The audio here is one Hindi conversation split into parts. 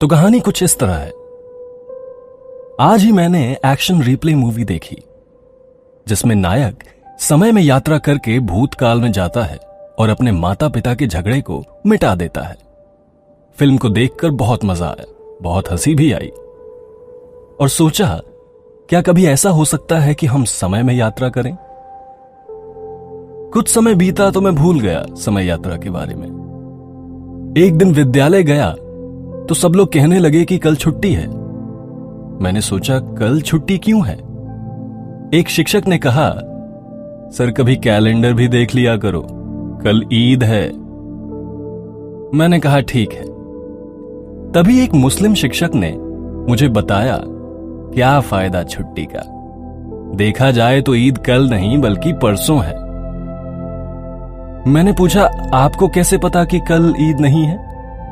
तो कहानी कुछ इस तरह है। आज ही मैंने एक्शन रिप्ले मूवी देखी जिसमें नायक समय में यात्रा करके भूतकाल में जाता है और अपने माता पिता के झगड़े को मिटा देता है। फिल्म को देखकर बहुत मजा आया, बहुत हंसी भी आई और सोचा क्या कभी ऐसा हो सकता है कि हम समय में यात्रा करें। कुछ समय बीता तो मैं भूल गया समय यात्रा के बारे में। एक दिन विद्यालय गया तो सब लोग कहने लगे कि कल छुट्टी है। मैंने सोचा कल छुट्टी क्यों है। एक शिक्षक ने कहा, सर कभी कैलेंडर भी देख लिया करो, कल ईद है। मैंने कहा ठीक है। तभी एक मुस्लिम शिक्षक ने मुझे बताया, क्या फायदा छुट्टी का, देखा जाए तो ईद कल नहीं बल्कि परसों है। मैंने पूछा, आपको कैसे पता कि कल ईद नहीं है,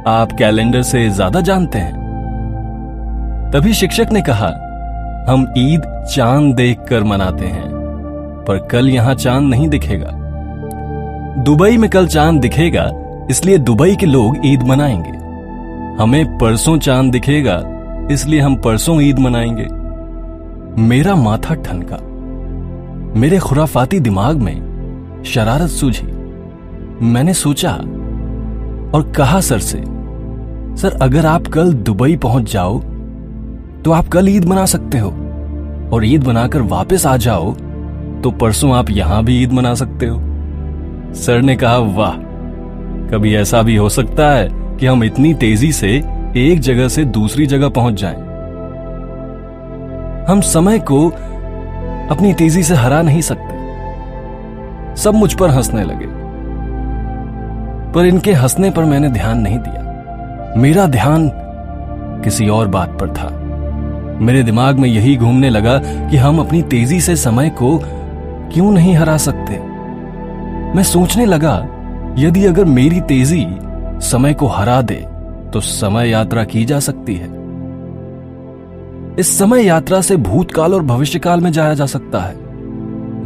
आप कैलेंडर से ज्यादा जानते हैं। तभी शिक्षक ने कहा, हम ईद चांद देखकर मनाते हैं, पर कल यहां चांद नहीं दिखेगा। दुबई में कल चांद दिखेगा, इसलिए दुबई के लोग ईद मनाएंगे। हमें परसों चांद दिखेगा, इसलिए हम परसों ईद मनाएंगे। मेरा माथा ठनका, मेरे खुराफाती दिमाग में शरारत सूझी। मैंने सोचा और कहा सर से, सर अगर आप कल दुबई पहुंच जाओ तो आप कल ईद मना सकते हो, और ईद बनाकर वापस आ जाओ तो परसों आप यहां भी ईद मना सकते हो। सर ने कहा, वाह, कभी ऐसा भी हो सकता है कि हम इतनी तेजी से एक जगह से दूसरी जगह पहुंच जाएं। हम समय को अपनी तेजी से हरा नहीं सकते। सब मुझ पर हंसने लगे, पर इनके हंसने पर मैंने ध्यान नहीं दिया। मेरा ध्यान किसी और बात पर था। मेरे दिमाग में यही घूमने लगा कि हम अपनी तेजी से समय को क्यों नहीं हरा सकते। मैं सोचने लगा, यदि अगर मेरी तेजी समय को हरा दे तो समय यात्रा की जा सकती है। इस समय यात्रा से भूतकाल और भविष्यकाल में जाया जा सकता है।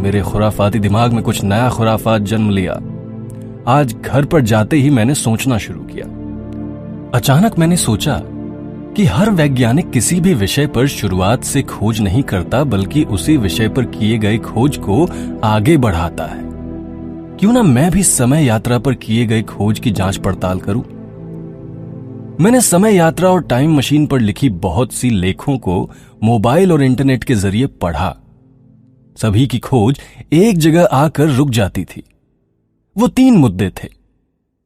मेरे खुराफाती दिमाग में कुछ नया खुराफात जन्म लिया। आज घर पर जाते ही मैंने सोचना शुरू किया। अचानक मैंने सोचा कि हर वैज्ञानिक किसी भी विषय पर शुरुआत से खोज नहीं करता, बल्कि उसी विषय पर किए गए खोज को आगे बढ़ाता है। क्यों ना मैं भी समय यात्रा पर किए गए खोज की जांच पड़ताल करूं। मैंने समय यात्रा और टाइम मशीन पर लिखी बहुत सी लेखों को मोबाइल और इंटरनेट के जरिए पढ़ा। सभी की खोज एक जगह आकर रुक जाती थी। वो 3 मुद्दे थे।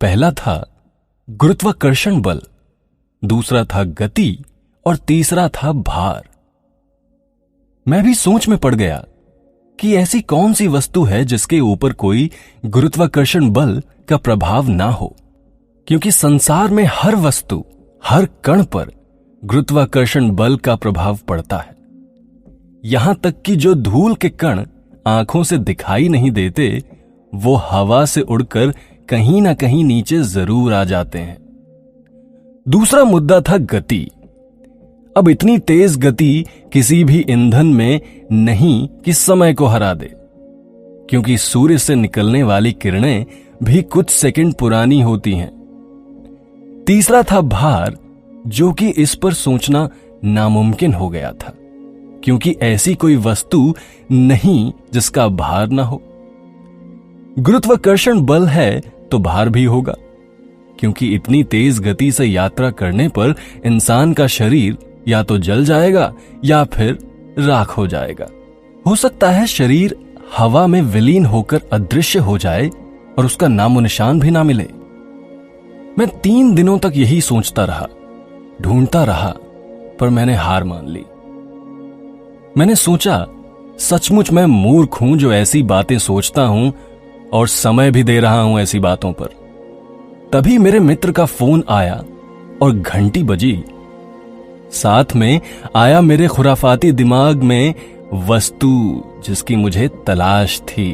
पहला था गुरुत्वाकर्षण बल, दूसरा था गति और तीसरा था भार। मैं भी सोच में पड़ गया कि ऐसी कौन सी वस्तु है जिसके ऊपर कोई गुरुत्वाकर्षण बल का प्रभाव ना हो, क्योंकि संसार में हर वस्तु, हर कण पर गुरुत्वाकर्षण बल का प्रभाव पड़ता है। यहां तक कि जो धूल के कण आंखों से दिखाई नहीं देते, वो हवा से उड़कर कहीं ना कहीं नीचे जरूर आ जाते हैं। दूसरा मुद्दा था गति। अब इतनी तेज गति किसी भी ईंधन में नहीं कि समय को हरा दे, क्योंकि सूर्य से निकलने वाली किरणें भी कुछ सेकंड पुरानी होती हैं। तीसरा था भार, जो कि इस पर सोचना नामुमकिन हो गया था, क्योंकि ऐसी कोई वस्तु नहीं जिसका भार ना हो। गुरुत्वाकर्षण बल है तो भार भी होगा, क्योंकि इतनी तेज गति से यात्रा करने पर इंसान का शरीर या तो जल जाएगा या फिर राख हो जाएगा। हो सकता है शरीर हवा में विलीन होकर अदृश्य हो जाए और उसका नामो निशान भी ना मिले। मैं 3 दिनों तक यही सोचता रहा, ढूंढता रहा, पर मैंने हार मान ली। मैंने सोचा, सचमुच मैं मूर्ख हूं जो ऐसी बातें सोचता हूं और समय भी दे रहा हूं ऐसी बातों पर। तभी मेरे मित्र का फोन आया और घंटी बजी। साथ में आया मेरे खुराफाती दिमाग में वस्तु जिसकी मुझे तलाश थी।